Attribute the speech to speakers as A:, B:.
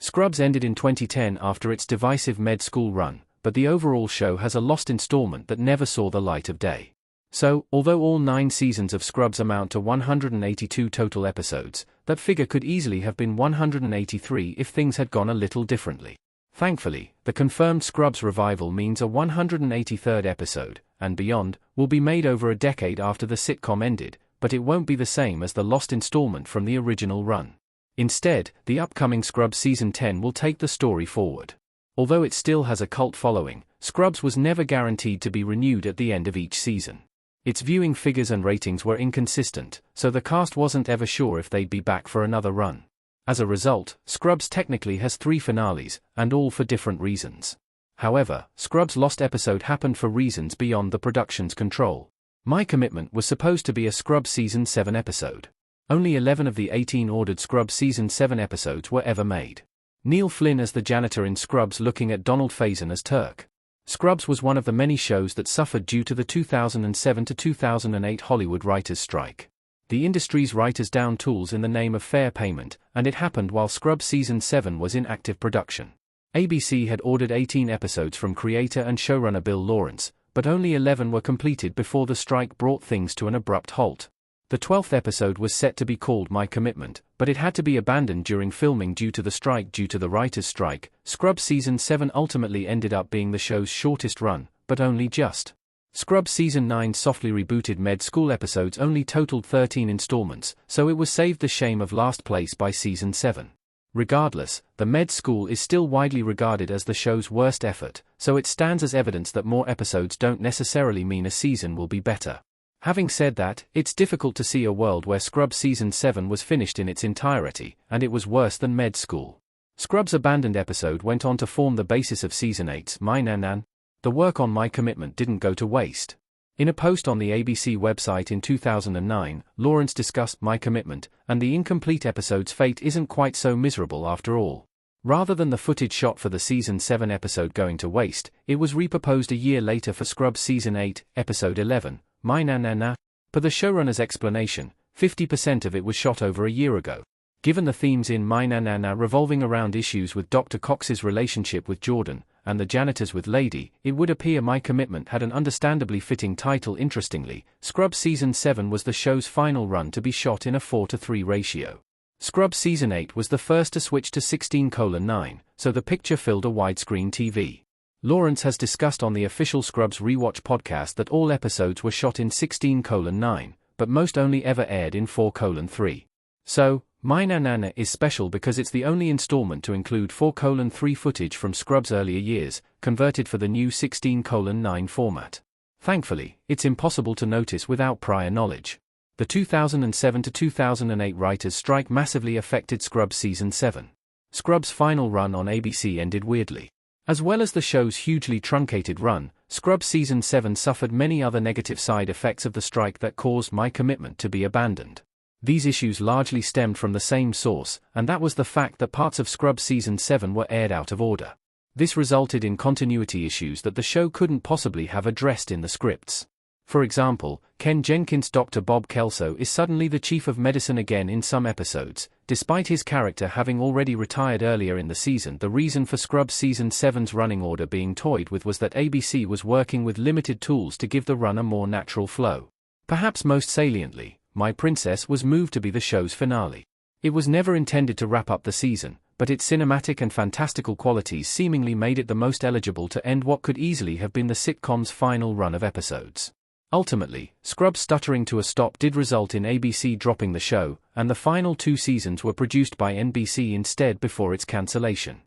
A: Scrubs ended in 2010 after its divisive med-school run, but the overall show has a lost installment that never saw the light of day. So, although all 9 seasons of Scrubs amount to 182 total episodes, that figure could easily have been 183 if things had gone a little differently. Thankfully, the confirmed Scrubs revival means a 183rd episode, and beyond, will be made over a decade after the sitcom ended, but it won't be the same as the lost installment from the original run. Instead, the upcoming Scrubs Season 10 will take the story forward. Although it still has a cult following, Scrubs was never guaranteed to be renewed at the end of each season. Its viewing figures and ratings were inconsistent, so the cast wasn't ever sure if they'd be back for another run. As a result, Scrubs technically has 3 finales, and all for different reasons. However, Scrubs' lost episode happened for reasons beyond the production's control. My Commitment was supposed to be a Scrubs Season 7 episode. Only 11 of the 18 ordered Scrubs Season 7 episodes were ever made. Neil Flynn as the janitor in Scrubs looking at Donald Faison as Turk. Scrubs was one of the many shows that suffered due to the 2007 to 2008 Hollywood writers' strike. The industry's writers down tools in the name of fair payment, and it happened while Scrubs Season 7 was in active production. ABC had ordered 18 episodes from creator and showrunner Bill Lawrence, but only 11 were completed before the strike brought things to an abrupt halt. The 12th episode was set to be called My Commitment, but it had to be abandoned during filming due to the strike. Due to the writers' strike, Scrubs Season 7 ultimately ended up being the show's shortest run, but only just. Scrubs Season 9 softly rebooted med-school episodes only totaled 13 installments, so it was saved the shame of last place by Season 7. Regardless, the med school is still widely regarded as the show's worst effort, so it stands as evidence that more episodes don't necessarily mean a season will be better. Having said that, it's difficult to see a world where Scrubs Season 7 was finished in its entirety, and it was worse than med school. Scrubs' abandoned episode went on to form the basis of Season 8's My Nan. The work on My Commitment didn't go to waste. In a post on the ABC website in 2009, Lawrence discussed My Commitment, and the incomplete episode's fate isn't quite so miserable after all. Rather than the footage shot for the Season 7 episode going to waste, it was repurposed a year later for Scrubs Season 8, Episode 11, My Nan. Per the showrunner's explanation, 50% of it was shot over a year ago. Given the themes in My Nan revolving around issues with Dr. Cox's relationship with Jordan, and the janitors with Lady, it would appear My Commitment had an understandably fitting title. Interestingly, Scrubs Season 7 was the show's final run to be shot in a 4:3 ratio. Scrubs Season 8 was the first to switch to 16:9, so the picture filled a widescreen TV. Lawrence has discussed on the official Scrubs Rewatch podcast that all episodes were shot in 16:9, but most only ever aired in 4:3. So, My Nan is special because it's the only installment to include 4:3 footage from Scrubs' earlier years, converted for the new 16:9 format. Thankfully, it's impossible to notice without prior knowledge. The 2007 to 2008 writers' strike massively affected Scrubs Season 7. Scrubs' final run on ABC ended weirdly. As well as the show's hugely truncated run, Scrubs Season 7 suffered many other negative side effects of the strike that caused My Commitment to be abandoned. These issues largely stemmed from the same source, and that was the fact that parts of Scrubs Season 7 were aired out of order. This resulted in continuity issues that the show couldn't possibly have addressed in the scripts. For example, Ken Jenkins' Dr. Bob Kelso is suddenly the chief of medicine again in some episodes, despite his character having already retired earlier in the season. The reason for Scrubs Season 7's running order being toyed with was that ABC was working with limited tools to give the run a more natural flow. Perhaps most saliently, My Princess was moved to be the show's finale. It was never intended to wrap up the season, but its cinematic and fantastical qualities seemingly made it the most eligible to end what could easily have been the sitcom's final run of episodes. Ultimately, Scrubs stuttering to a stop did result in ABC dropping the show, and the final 2 seasons were produced by NBC instead before its cancellation.